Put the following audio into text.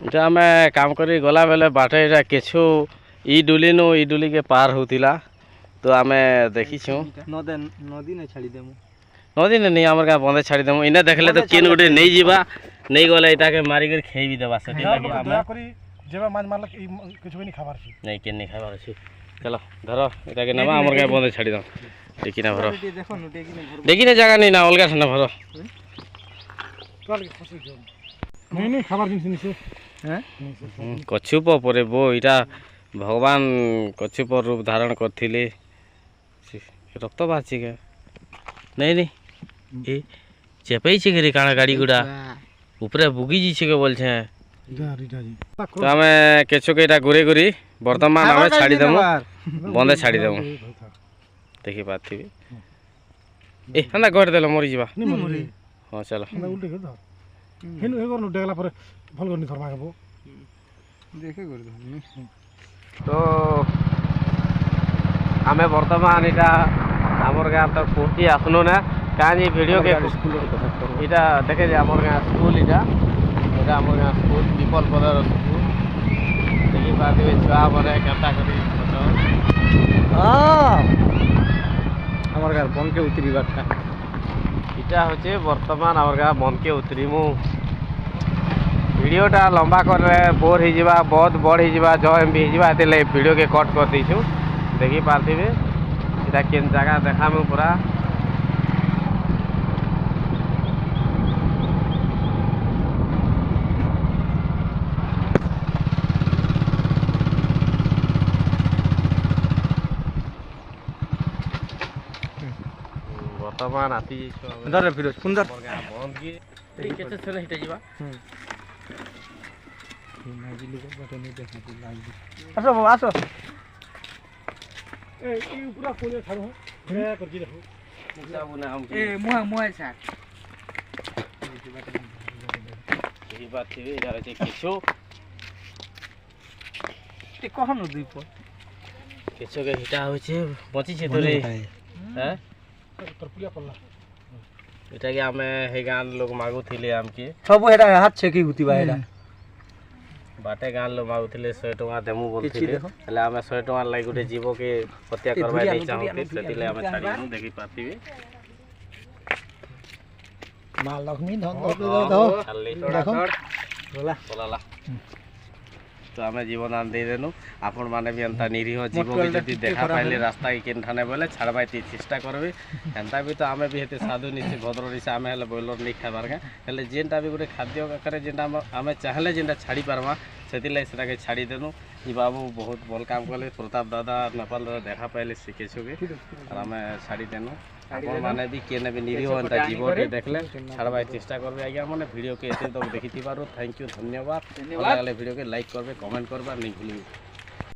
এটা ଆମେ କାମ କରି ଗଲା ବେଲେ ବାଟେ ଏଟା କେଛୁ ଇ ଡୁଲିନୁ ଇ ଡୁଲି के पार होतिला तो आमे देखिछु नदी ने छाड़ी देमु नदी ने नहीं हमर का बंदे छाड़ी देमु इने देखले तो केन गुटे नहीं जीवा नहीं गले एटा के मारी कर खेई भी देबा सेठी लागी आमे दया करी जेबा माछ मारलक ई किछु नहीं खाबार छी नहीं केन नहीं खाबार छी चलो धरो एटा के नबा हमर का बंदे छाड़ी दम देखि ना भरो देखो नु देखि ना जगह नहीं ना अलगा ठंडा भरो चल के फसी गयो नहीं खाबार जिनिस निसे हैं कछुप परे बो इटा भगवान कछुप रूप धारण करथिले रक्त बाची के नहीं नहीं ए चेपई छे के काना गाड़ी गुडा ऊपरे बुगी जी छे के बोल छे तो हमें केछु के एटा गुरे गुरी वर्तमान हमें छाड़ी देमु बंदे छाड़ी देमु देखि पाथि ए हना गड़ देलो मरि जीवा हां चलो उल्टे कर दो हेनु हे करनु डेगला पर भल करनी थरमा के बो देखे कर दो तो हमें वर्तमान इटा हमर गाँव तक पहुँची आसनु ना कहीं वीडियो के स्कूल इटा देखे जे हमर गाँव स्कूल इटा एटा हमर गाँव स्कूल पीपल पदर स्कूल देखि पाते छुआ बने केता करी हां हमर गाँव बन के उतरी बाटा इटा होचे वर्तमान हमर गाँव बन के उतरी मु वीडियोटा लंबा कर बोर हो जावा बहुत बड़ हो जावा 100 MB हो जावा एते वीडियो के कट कर दीछु देखि पाथिबे इटा केन जगह देखामु पूरा वर्तमान आती अंदर फिर सुंदर बंद की केते छले हिटा जीवा आसो आसो ए ई पूरा कोले छाड़ो हे कर जी देखो बुना हम ए मुआ साथ यही बात थी यार जे केछो ते कहन दुई पर केछो के हिटा होय छे बची छे तोरे हैं तरपुलिया पल्ला एटा के हमें हे गान लोग मागु थिले हम के सब हेडा हाथ छेकी हुती बा हेडा बाटे गान लोग मागु थिले 100 टका देमु बोलथिले हले हमें 100 टका लागि गुटे जीवो के हत्या करबा नै चाहते सेतिले हमें छाड़ी देखि पाथिबे माल लक्ष्मी धन दो देखो बोला बोलाला तो हमें जीवनदान दे देनु आपण माने भी अंता निरीह जीव के जति देखा पाइले रास्ता के केन ठाने बोले छाड़बाई ती चेष्टा करबे एंता भी तो हमें भी हेते साधु निसे भद्र निसे हमें हले बोइलर नहीं खाबार के हले जेंटा भी गुटे खाद्य करे जेंटा हमें चाहले जेंटा छाड़ी परवा सेतिले सेटा के छाड़ी देनु ई बाबू बहुत भल काम करले प्रताप दादा नेपाल दादा देखा पाइले सिके छुगे और हमें छाड़ी देनु आपण माने भी केने भी निरीह अंता जीव के देखले छाड़बाई चेष्टा करबे आज्ञा माने वीडियो के एते तो देखिथिबारो थैंक यू धन्यवाद भले वीडियो के लाइक करबे कमेंट करबा नहीं भूलिबे।